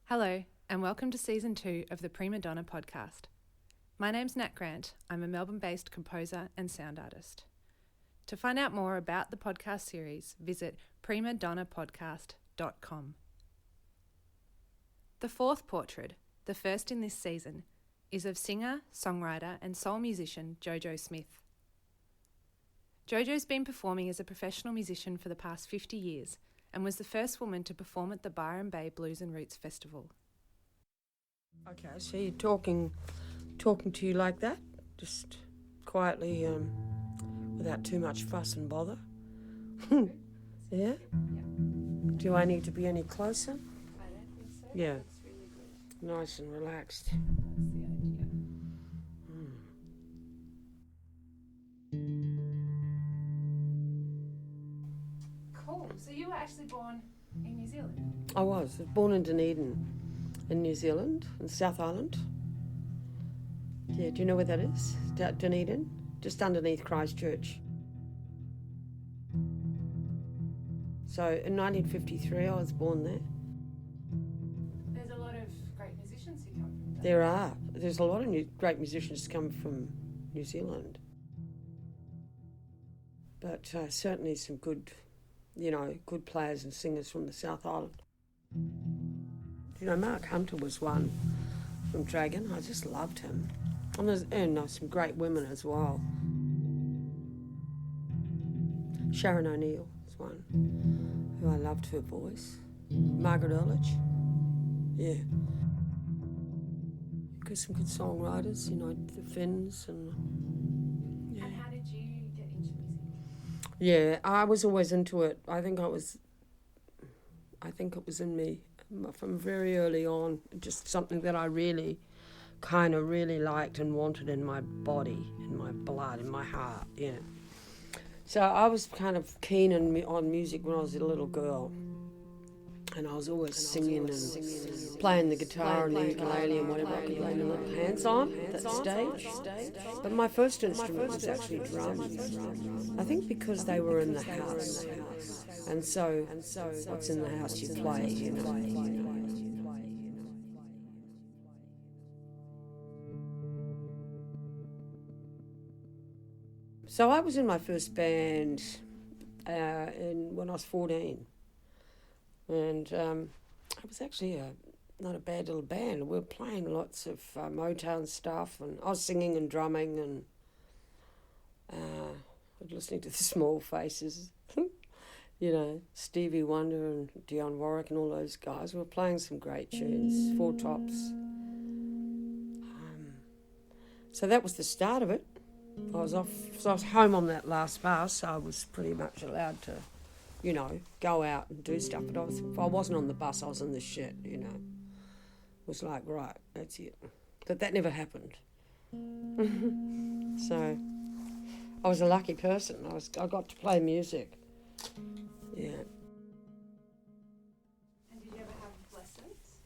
Hello, and welcome to Season 2 of the Prima Donna podcast. My name's Nat Grant. I'm a Melbourne-based composer and sound artist. To find out more about the podcast series, visit primadonnapodcast.com. The fourth portrait, the first in this season, is of singer, songwriter and soul musician Jojo Smith. Jojo's been performing as a professional musician for the past 50 years and was the first woman to perform at the Byron Bay Blues and Roots Festival. Okay, so you're talking to you like that, just quietly, without too much fuss and bother. Yeah? Do I need to be any closer? I don't think so. Yeah. That's really good. Nice and relaxed. That's the idea. Cool. So you were actually born in New Zealand? I was born in Dunedin, in New Zealand, in South Island. Yeah, do you know where that is? Dunedin, just underneath Christchurch. So in 1953 I was born there. There's a lot of great musicians who come from There are. There's a lot of great musicians come from New Zealand. But certainly some good, good players and singers from the South Island. Mark Hunter was one from Dragon. I just loved him. And there's some great women as well. Sharon O'Neill was one who I loved her voice. Margaret Ehrlich. Yeah. Got some good songwriters, the Finns and... Yeah. And how did you get into music? Yeah, I was always into it. I think it was in me from very early on. Just something that I really liked and wanted in my body, in my blood, in my heart, yeah. So I was kind of keen on music when I was a little girl. And I was always singing and playing the guitar and the ukulele and whatever I could lay my little hands on at that stage. But my first instrument was actually drums. I think because they were in the house. And so what's in the house you play, So I was in my first band when I was 14. And it was actually not a bad little band. We were playing lots of Motown stuff, and I was singing and drumming and listening to the Small Faces, Stevie Wonder and Dionne Warwick and all those guys. We were playing some great tunes, Four Tops. So that was the start of it. I was home on that last bus, so I was pretty much allowed to go out and do stuff. But if I wasn't on the bus, I was in the shit, It was like, right, that's it. But that never happened. So I was a lucky person. I got to play music. Yeah. And did you ever have lessons?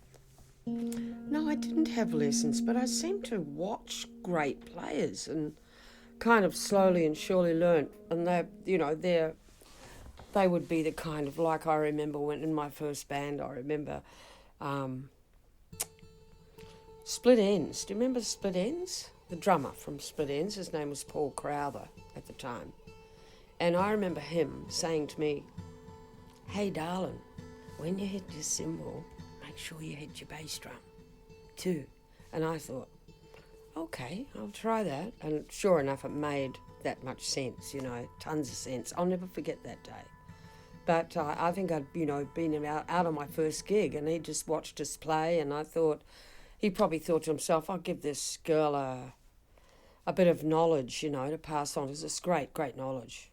No, I didn't have lessons, but I seemed to watch great players and kind of slowly and surely learnt. And they would be the kind of, like I remember when in my first band, I remember Split Enz. Do you remember Split Enz? The drummer from Split Enz, his name was Paul Crowther at the time. And I remember him saying to me, "Hey darling, when you hit your cymbal, make sure you hit your bass drum too." And I thought, okay, I'll try that. And sure enough, it made that much sense, tons of sense. I'll never forget that day. But I think I'd, been out on my first gig, and he just watched us play, and I thought, he probably thought to himself, I'll give this girl a bit of knowledge, to pass on. It's just great knowledge.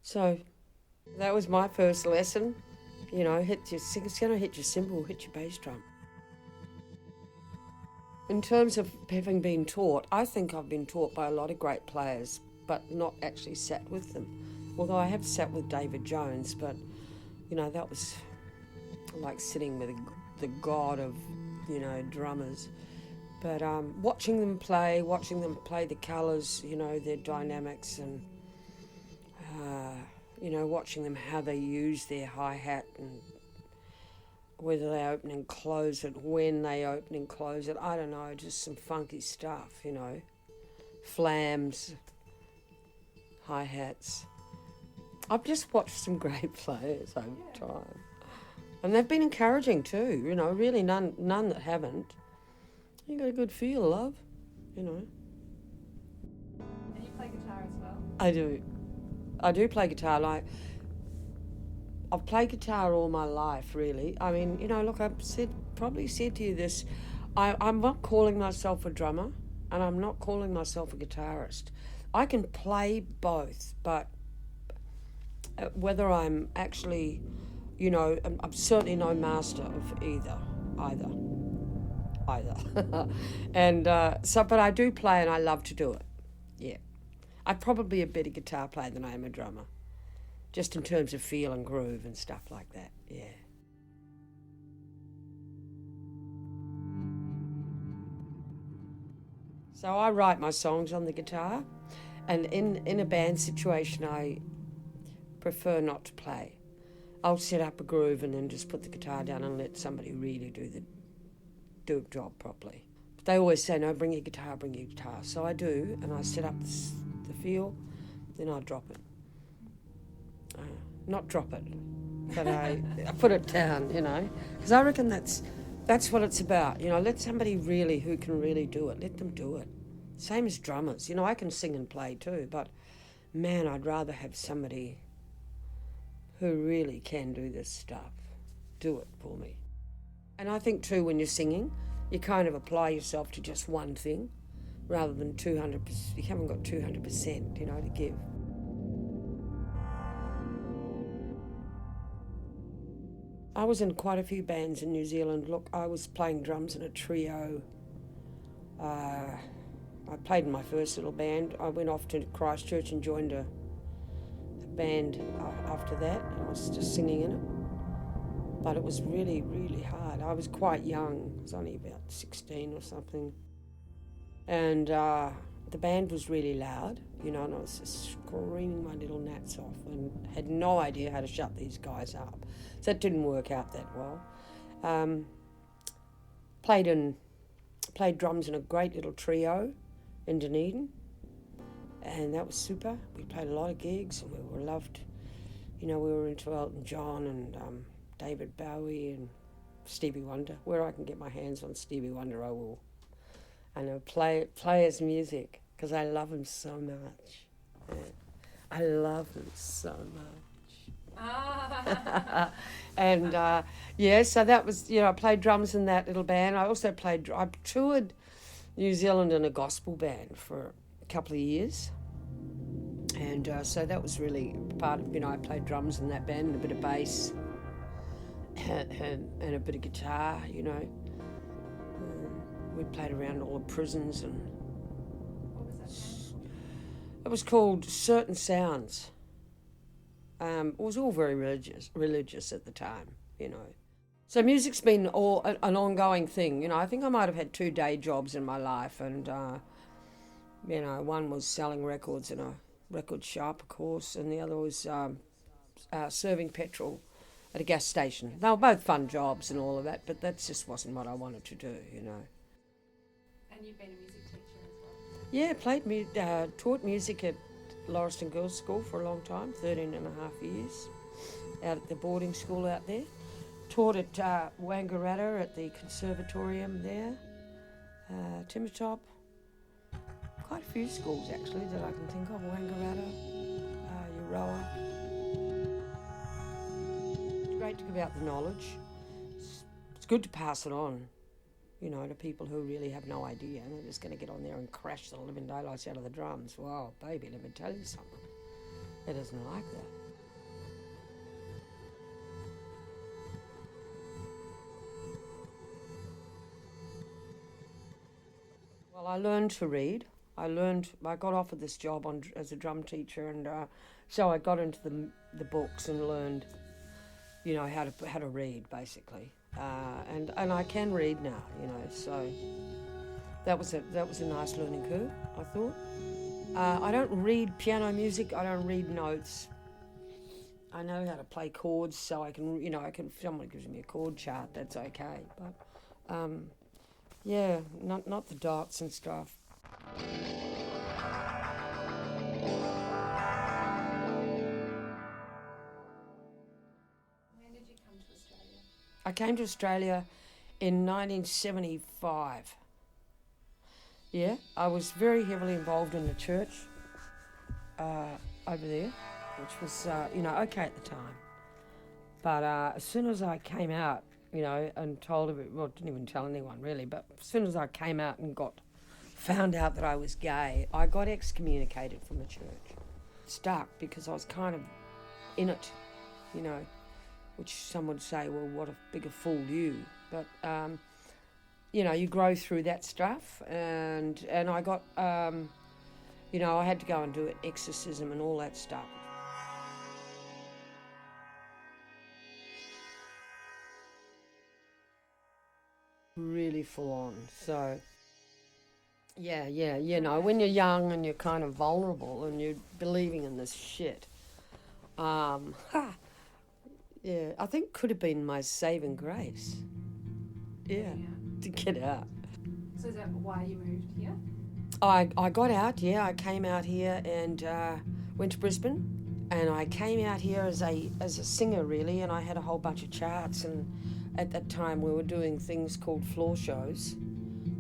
So that was my first lesson, it's going to hit your cymbal, hit your bass drum. In terms of having been taught, I think I've been taught by a lot of great players, but not actually sat with them. Although I have sat with David Jones, but, that was like sitting with the god of, drummers. But watching them play the colours, their dynamics, and, watching them how they use their hi-hat and whether they open and close it, when they open and close it. I don't know, just some funky stuff, you know. Flams, hi-hats. I've just watched some great players over time. And they've been encouraging too, you know, really none that haven't. You got a good feel, love, you know. And you play guitar as well? I do play guitar. I've played guitar all my life, really. I mean, you know, look, I've probably said to you this. I'm not calling myself a drummer, and I'm not calling myself a guitarist. I can play both, but whether I'm actually, you know, I'm certainly no master of either. And but I do play, and I love to do it. Yeah, I'm probably a better guitar player than I am a drummer, just in terms of feel and groove and stuff like that. Yeah. So I write my songs on the guitar, and in a band situation, I prefer not to play. I'll set up a groove and then just put the guitar down and let somebody really do a job properly. But they always say, no, bring your guitar. So I do, and I set up the feel, then I drop it. Not drop it, but I put it down, you know, because I reckon that's what it's about. You know, let somebody really who can really do it, let them do it. Same as drummers. You know, I can sing and play too, but man, I'd rather have somebody who really can do this stuff do it for me. And I think too, when you're singing, you kind of apply yourself to just one thing rather than 200%. You haven't got 200%, you know, to give. I was in quite a few bands in New Zealand. Look, I was playing drums in a trio. I played in my first little band. I went off to Christchurch and joined a band after that. I was just singing in it. But it was really, really hard. I was quite young. I was only about 16 or something. And the band was really loud, you know, and I was just screaming my little gnats off and had no idea how to shut these guys up. So it didn't work out that well. Played drums in a great little trio in Dunedin, and that was super. We played a lot of gigs, and we were loved. You know, we were into Elton John and David Bowie and Stevie Wonder. Where I can get my hands on Stevie Wonder, I will. And I play his music because I love him so much. Yeah. I love him so much. And so that was, you know, I played drums in that little band. I also I toured New Zealand in a gospel band for a couple of years. And so that was really part of, you know, I played drums in that band and a bit of bass and a bit of guitar, you know. We played around all the prisons and... What was that band? It was called Certain Sounds. It was all very religious at the time, you know. So music's been an ongoing thing, you know. I think I might have had 2 day jobs in my life, and, you know, one was selling records in a record shop, of course, and the other was serving petrol at a gas station. They were both fun jobs and all of that, but that just wasn't what I wanted to do, you know. And you've been a music teacher as well? Yeah, taught music at Lauriston Girls' School for a long time, 13 and a half years, out at the boarding school out there. Taught at Wangaratta at the conservatorium there, Timotop. Quite a few schools actually that I can think of, Wangaratta, Euroa. It's great to give out the knowledge. It's good to pass it on, you know, to people who really have no idea and they're just going to get on there and crash the living daylights out of the drums. Wow, baby, let me tell you something. It isn't like that. Well, I learned to read. I got offered this job as a drum teacher, and so I got into the books and learned, you know, how to read basically. And I can read now, you know, so that was a nice learning curve, I thought. I don't read piano music, I don't read notes. I know how to play chords, so I can, if someone gives me a chord chart, that's okay. But, yeah, not the dots and stuff. When did you come to Australia? I came to Australia in 1975. Yeah, I was very heavily involved in the church over there, which was, okay at the time. But as soon as I came out, and told everyone, well, didn't even tell anyone really, but as soon as I came out and found out that I was gay, I got excommunicated from the church. Stuck because I was kind of in it, which some would say, well, what a bigger fool you. But, you grow through that stuff, and I got, I had to go and do an exorcism and all that stuff. Really full on. So, yeah, when you're young and you're kind of vulnerable and you're believing in this shit, yeah, I think could have been my saving grace. Yeah, to get out. So is that why you moved here? I got out, yeah. I came out here and went to Brisbane, and I came out here as a singer, really, and I had a whole bunch of charts, and at that time we were doing things called floor shows.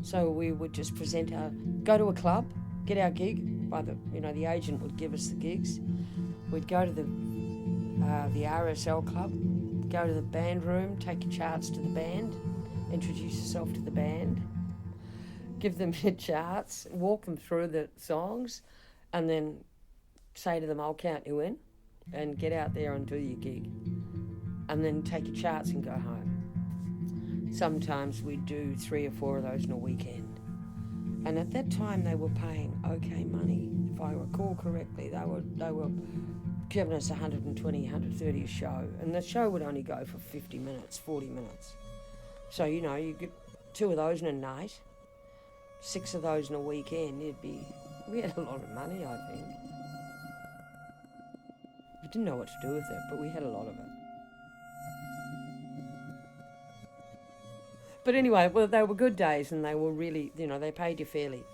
So we would just go to a club, get our gig, the agent would give us the gigs. We'd go to the RSL club, go to the band room, take your charts to the band, introduce yourself to the band, give them your charts, walk them through the songs, and then say to them, I'll count you in, and get out there and do your gig. And then take your charts and go home. Sometimes we'd do 3 or 4 of those in a weekend. And at that time they were paying okay money. If I recall correctly, they were giving us 120, 130 a show. And the show would only go for 50 minutes, 40 minutes. So, you get 2 of those in a night, 6 of those in a weekend, we had a lot of money, I think. We didn't know what to do with it, but we had a lot of it. But anyway, well, they were good days, and they were really, they paid you fairly.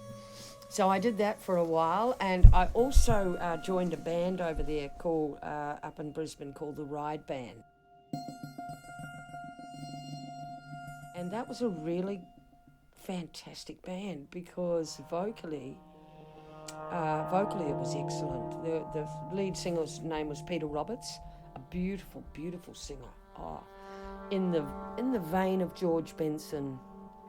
So I did that for a while, and I also joined a band over there called, up in Brisbane, called the Ride Band. And that was a really fantastic band because vocally it was excellent. The lead singer's name was Peter Roberts, a beautiful, beautiful singer. Oh, in the vein of George Benson,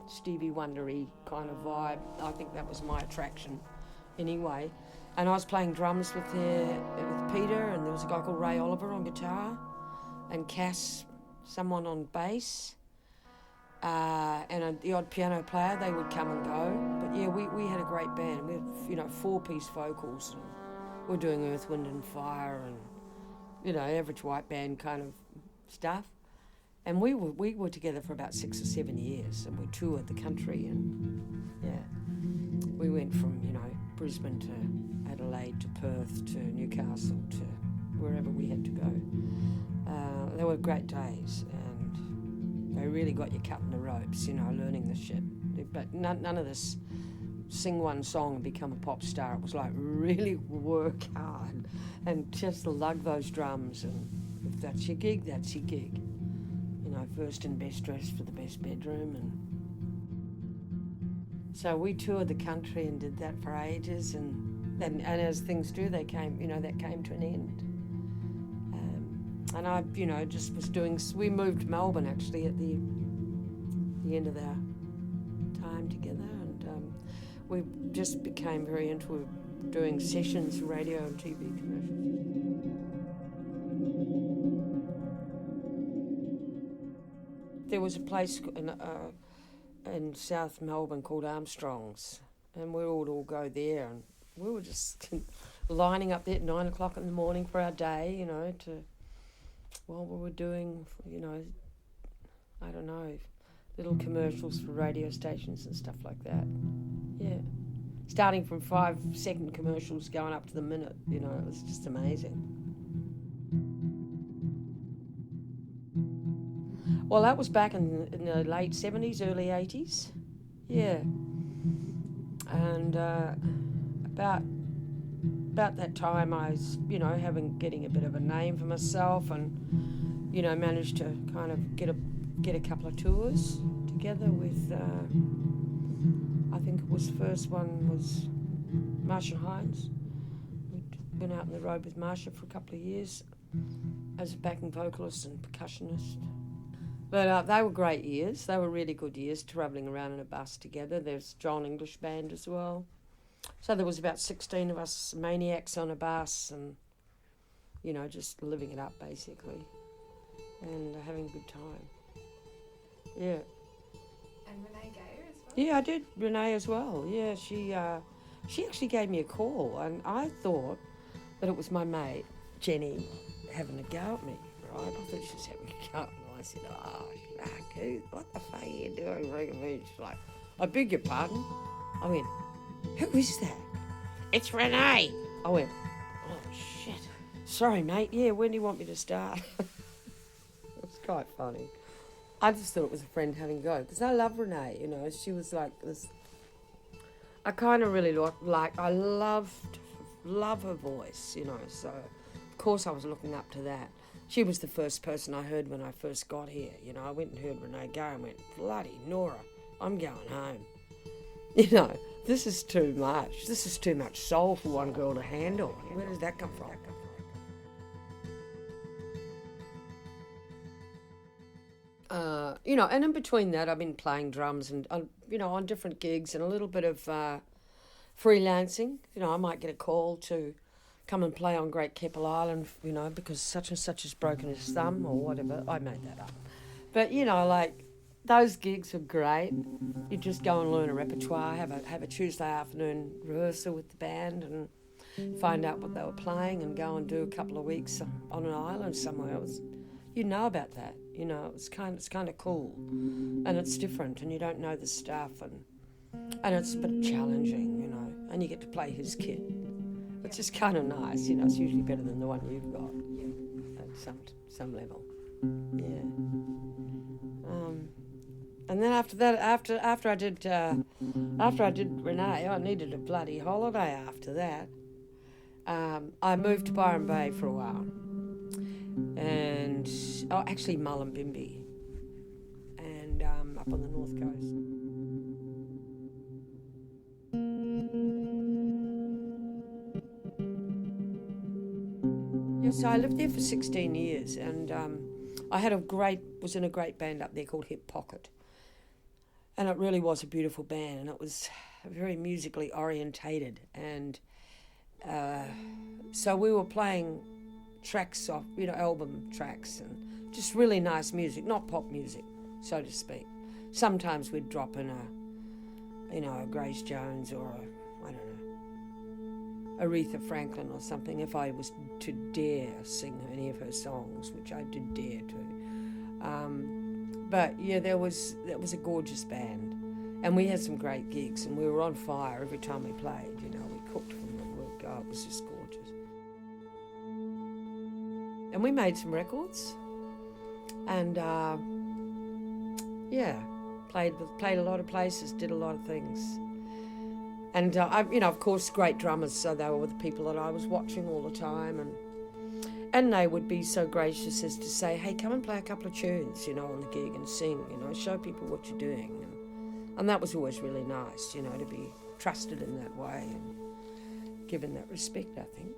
Stevie Wonder-y kind of vibe. I think that was my attraction anyway. And I was playing drums with Peter, and there was a guy called Ray Oliver on guitar, and Cass, someone on bass, and the odd piano player. They would come and go. But yeah, we had a great band. We had, 4-piece vocals, and we were doing Earth, Wind and Fire and, average white band kind of stuff. And we were together for about 6 or 7 years, and we toured the country, and yeah, we went from, Brisbane to Adelaide to Perth to Newcastle to wherever we had to go. They were great days, and they really got you cutting the ropes, learning the shit. But none of this sing one song and become a pop star. It was like really work hard and just lug those drums, and if that's your gig, that's your gig. First and best dressed for the best bedroom, and so we toured the country and did that for ages, and as things do, that came to an end. And I, just was doing. We moved to Melbourne actually at the end of our time together, and we just became very into doing sessions, radio and TV commercials. There was a place in South Melbourne called Armstrong's, and we would all go there, and we were just lining up there at 9 o'clock in the morning for our day, while we were doing, I don't know, little commercials for radio stations and stuff like that. Yeah. Starting from 5-second commercials going up to the minute, it was just amazing. Well, that was back in the late 70s, early 80s. Yeah. And about that time I was, getting a bit of a name for myself, and, managed to kind of get a couple of tours together with, I think it was, first one was Marsha Hines. We went out on the road with Marsha for a couple of years as a backing vocalist and percussionist. But they were great years. They were really good years, travelling around in a bus together. There's John English Band as well. So there was about 16 of us maniacs on a bus and, just living it up basically and having a good time. Yeah. And Renee Gayer as well? Yeah, I did Renee as well. Yeah, she actually gave me a call, and I thought that it was my mate, Jenny, having a go at me, right? I thought she was having a go at me. I said, oh, fuck, what the fuck are you doing ringing me? She's like, I beg your pardon? I went, who is that? It's Renee. I went, oh, shit. Sorry, mate. Yeah, when do you want me to start? It's quite funny. I just thought it was a friend having a go, because I love Renee, She was like this. I kind of really I love her voice, So, of course, I was looking up to that. She was the first person I heard when I first got here. I went and heard Renee go and went, bloody Nora, I'm going home. This is too much. This is too much soul for one girl to handle. Where does that come from? And in between that, I've been playing drums and, on different gigs and a little bit of freelancing. I might get a call to come and play on Great Keppel Island, because such and such has broken his thumb or whatever. I made that up. But, those gigs are great. You just go and learn a repertoire, have a Tuesday afternoon rehearsal with the band and find out what they were playing and go and do a couple of weeks on an island somewhere. You know about that, it's kind of cool, and it's different, and you don't know the stuff, and it's a bit challenging, and you get to play his kit. It's just kind of nice, it's usually better than the one you've got at some level. Yeah. And then after that, after I did Renee, I needed a bloody holiday after that. I moved to Byron Bay for a while, and actually Mullumbimby, and up on the north coast. Yeah, so I lived there for 16 years, and I was in a great band up there called Hip Pocket. And it really was a beautiful band, and it was very musically orientated. And so we were playing tracks off, album tracks, and just really nice music, not pop music, so to speak. Sometimes we'd drop in a Grace Jones or Aretha Franklin or something, if I was to dare sing any of her songs, which I did dare to. But yeah, that was a gorgeous band, and we had some great gigs, and we were on fire every time we played. We cooked from the word go. It was just gorgeous, and we made some records, and played a lot of places, did a lot of things, and of course, great drummers. So they were the people that I was watching all the time, and they would be so gracious as to say, hey, come and play a couple of tunes, on the gig and sing, show people what you're doing. And that was always really nice, to be trusted in that way and given that respect, I think.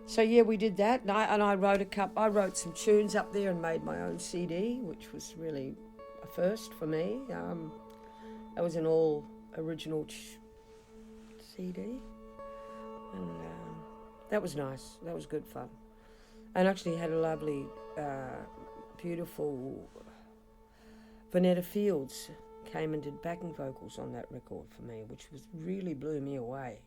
So, yeah, we did that. And I wrote some tunes up there and made my own CD, which was really a first for me. That was an all original CD. And that was nice. That was good fun. And actually had a lovely, beautiful Vanetta Fields came and did backing vocals on that record for me, which really blew me away.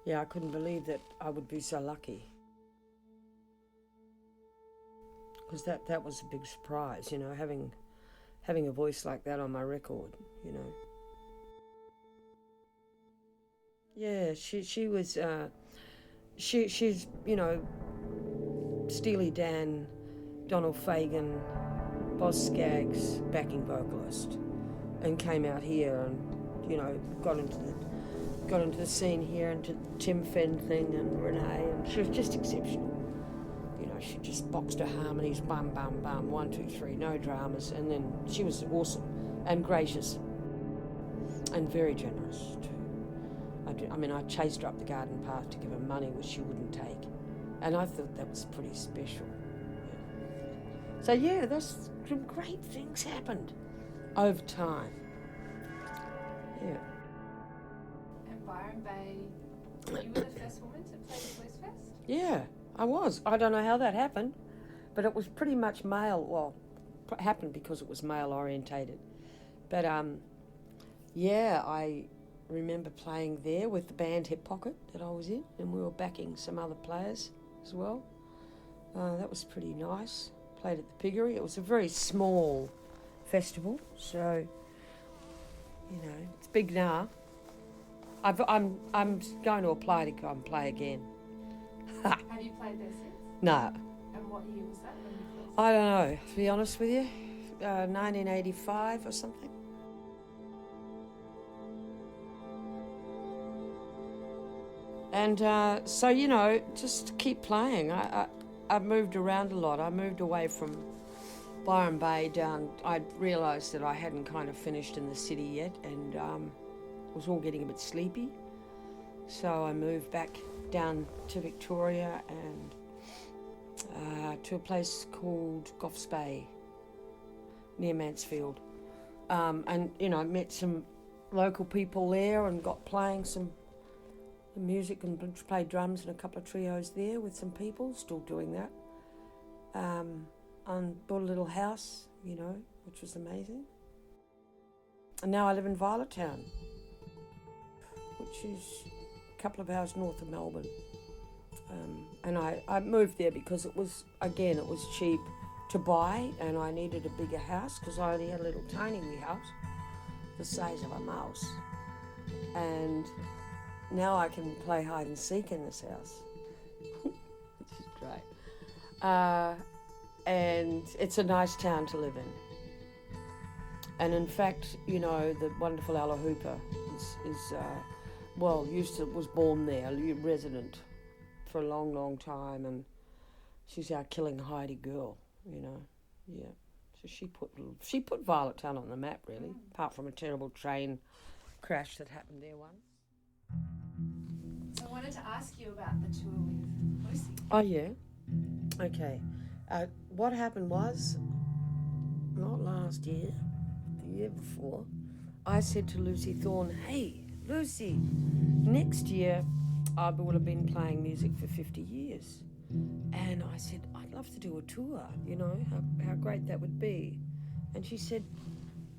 I couldn't believe that I would be so lucky. Because that was a big surprise, having a voice like that on my record, Yeah, she was, she's, Steely Dan Donald Fagen, Boz Scaggs backing vocalist, and came out here and, you know, got into the scene here, into the Tim Fenn thing and Renee, and she was just exceptional. You know, she just boxed her harmonies, bum, bum, bum, 1, 2, 3, no dramas, and then she was awesome and gracious and very generous too. I chased her up the garden path to give her money, which she wouldn't take, and I thought that was pretty special. Yeah. So yeah, there's some great things happened over time. Yeah. And Byron Bay, you were the first woman to play the Blues Fest? Yeah, I was. I don't know how that happened, but it was pretty much male. Well, it happened because it was male orientated. But yeah, I remember playing there with the band Hip Pocket that I was in, and we were backing some other players as well. That was pretty nice. Played at the Piggery. It was a very small festival, so you know it's big now. I'm going to apply to come play again. Have you played there since? No. And what year was that when you first? I don't know, to be honest with you. 1985 or something. And so, you know, just keep playing. I've moved around a lot. I moved away from Byron Bay down. I realised that I hadn't kind of finished in the city yet, and was all getting a bit sleepy. So I moved back down to Victoria and to a place called Goffs Bay near Mansfield. And, you know, met some local people there and got playing some music and played drums in a couple of trios there with some people, still doing that. And bought a little house, you know, which was amazing. And now I live in Violettown, which is a couple of hours north of Melbourne. And I moved there because it was cheap to buy, and I needed a bigger house because I only had a little tiny wee house the size of a mouse. And now I can play hide and seek in this house, which is great. And it's a nice town to live in. And in fact, you know, the wonderful Ella Hooper was born there, a resident for a long, long time, and she's our Killing Heidi girl, you know, yeah. So she put Violettown on the map, really, apart from a terrible train crash that happened there once. So I wanted to ask you about the tour with Lucy. Oh, yeah? Okay. What happened was, not last year, the year before, I said to Lucy Thorne, "Hey, Lucy, next year I will have been playing music for 50 years. And I said, I'd love to do a tour, you know, how great that would be." And she said,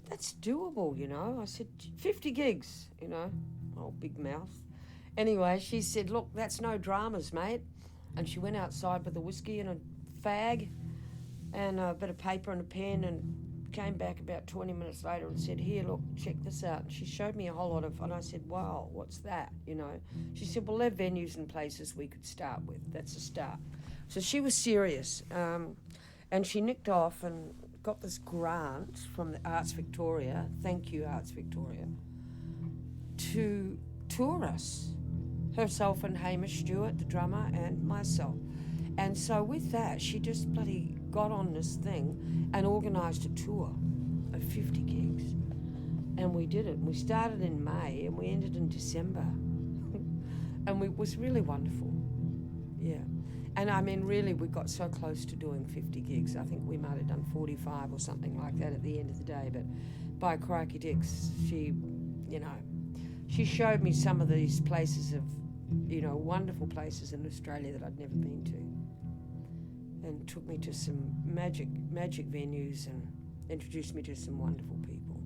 "That's doable, you know." I said, 50 gigs, you know, oh, big mouth. Anyway, she said, "Look, that's no dramas, mate." And she went outside with a whiskey and a fag and a bit of paper and a pen and came back about 20 minutes later and said, "Here, look, check this out." And she showed me a whole lot of, and I said, "Wow, what's that?" You know. She said, "Well, they're venues and places we could start with. That's a start." So she was serious. And she nicked off and got this grant from the Arts Victoria, thank you Arts Victoria, to tour us. Herself and Hamish Stewart, the drummer, and myself. And so with that, she just bloody got on this thing and organised a tour of 50 gigs. And we did it. We started in May and we ended in December. And it was really wonderful. Yeah. And I mean, really, we got so close to doing 50 gigs. I think we might have done 45 or something like that at the end of the day. But by crikey dicks, she, you know, she showed me some of these places of, you know, wonderful places in Australia that I'd never been to, and took me to some magic venues and introduced me to some wonderful people.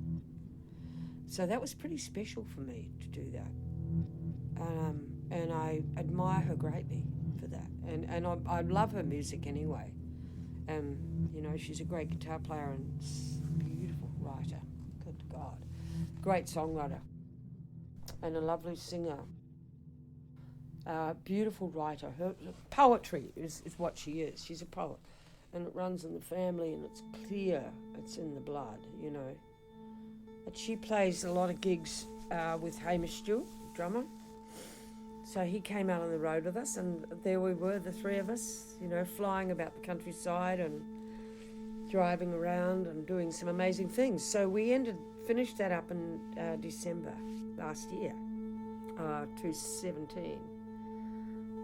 So that was pretty special for me to do that, and I admire her greatly for that, and I love her music anyway, and you know, she's a great guitar player and beautiful writer, good God, great songwriter, and a lovely singer. Beautiful writer. Her poetry is what she is. She's a poet. and it runs in the family, and it's clear, it's in the blood, you know. But she plays a lot of gigs with Hamish Stewart, drummer. So he came out on the road with us, and there we were, the three of us, you know, flying about the countryside and driving around and doing some amazing things. So we finished that up in December last year, 2017.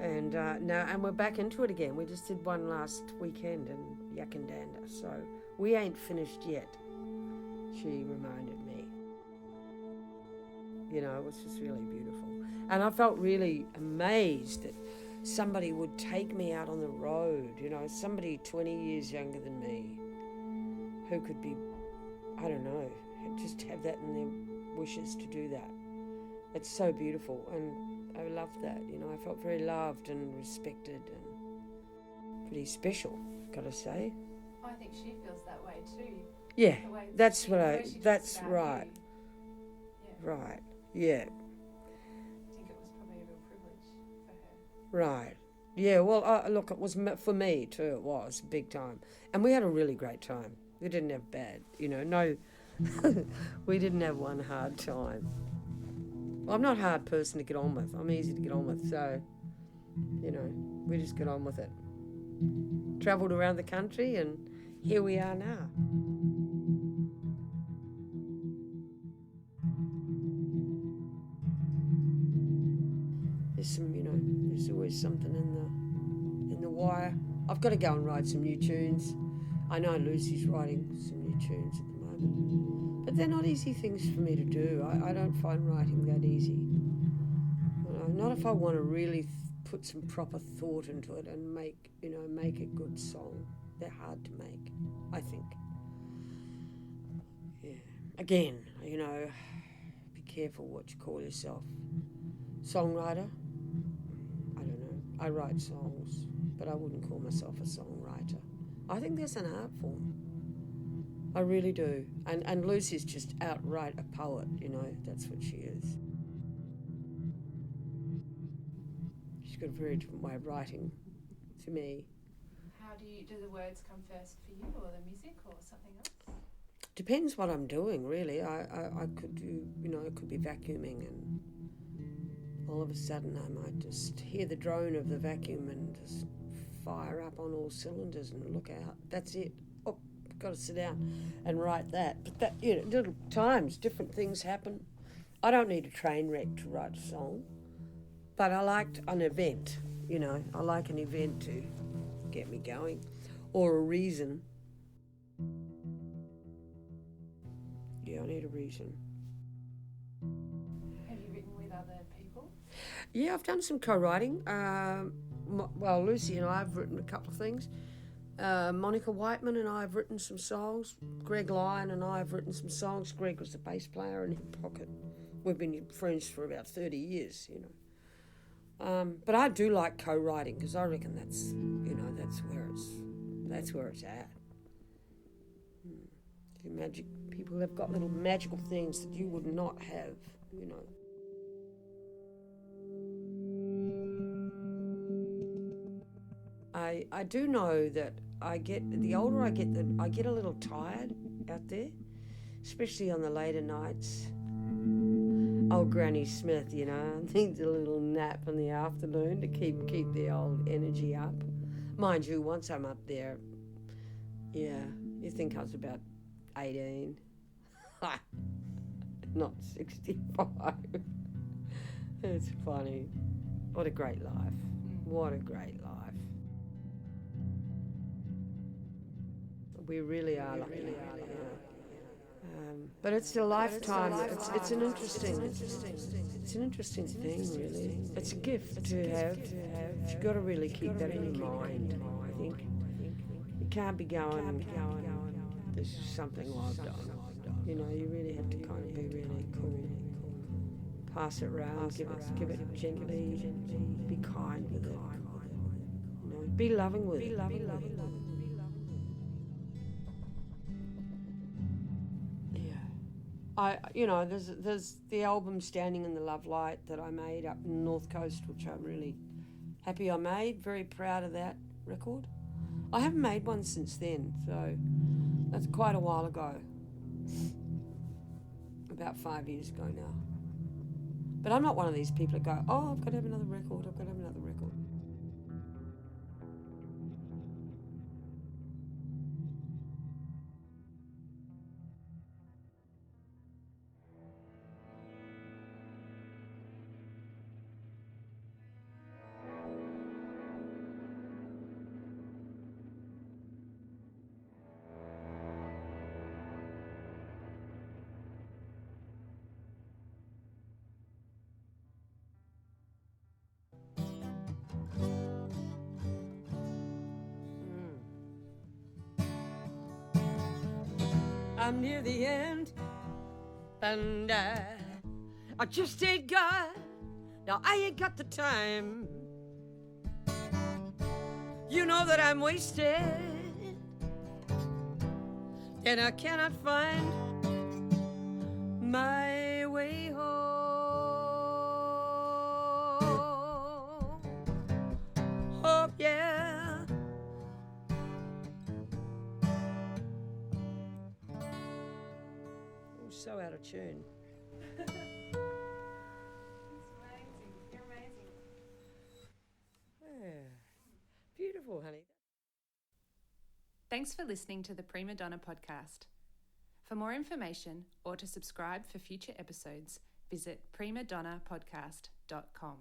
And and we're back into it again. We just did one last weekend in Yakandanda, so we ain't finished yet, she reminded me. You know, it was just really beautiful. And I felt really amazed that somebody would take me out on the road, you know, somebody 20 years younger than me who could be, I don't know, just have that in their wishes to do that. It's so beautiful, and I loved that, you know. I felt very loved and respected and pretty special, gotta say. I think she feels that way too. Yeah, that's right. Yeah. Right, yeah. I think it was probably a real privilege for her. Right. Yeah, well, look, it was for me too, it was, big time. And we had a really great time. We didn't have bad, you know, no, we didn't have one hard time. Well, I'm not a hard person to get on with. I'm easy to get on with, so, you know, we just get on with it. Travelled around the country, and here we are now. There's some, you know, there's always something in the wire. I've got to go and write some new tunes. I know Lucy's writing some new tunes at the moment, but they're not easy things for me to do. I don't find writing that easy. You know, not if I want to really put some proper thought into it and make a good song. They're hard to make, I think. Yeah. Again, you know, be careful what you call yourself. Songwriter? I don't know. I write songs, but I wouldn't call myself a songwriter. I think there's an art form. I really do. And Lucy's just outright a poet, you know, that's what she is. She's got a very different way of writing to me. How do the words come first for you, or the music, or something else? Depends what I'm doing, really. I could do, you know, it could be vacuuming, and all of a sudden I might just hear the drone of the vacuum and just fire up on all cylinders and look out. That's it. Oh, got to sit down and write that. But that, you know, little times, different things happen. I don't need a train wreck to write a song, but I liked an event, you know. I like an event to get me going, or a reason. Yeah, I need a reason. Have you written with other people? Yeah, I've done some co-writing. Well, Lucy and I have written a couple of things. Monica Whiteman and I have written some songs. Greg Lyon and I have written some songs. Greg was the bass player in Hip Pocket. We've been friends for about 30 years, you know. But I do like co-writing, because I reckon that's where it's at. The magic people have got little magical things that you would not have, you know. I do know that the older I get, I get a little tired out there, especially on the later nights. Old Granny Smith, you know, needs a little nap in the afternoon to keep the old energy up. Mind you, once I'm up there, yeah, you think I was about 18. Not 65. It's funny. What a great life. What a great life. We really are lucky. But it's a lifetime. It's an interesting thing, really. It's a gift to have. You've got to really keep that in your mind, I think. You can't be going, this is something I've done. You know, you really have to kind of be really cool. Pass it around, give it gently, be kind with it. You know, be loving with it. There's the album Standing in the Love Light that I made up in the North Coast, which I'm really happy I made. Very proud of that record. I haven't made one since then, so that's quite a while ago. About 5 years ago now. But I'm not one of these people that go, oh, I've got to have another record, I've got to have another record. I'm near the end, and I just ain't got, now I ain't got the time. You know that I'm wasted, and I cannot find my way home. Oh, yeah. Oh, so out of tune. It's amazing. You're amazing. Yeah. Beautiful, honey. Thanks for listening to the Prima Donna podcast. For more information or to subscribe for future episodes, visit primadonnapodcast.com.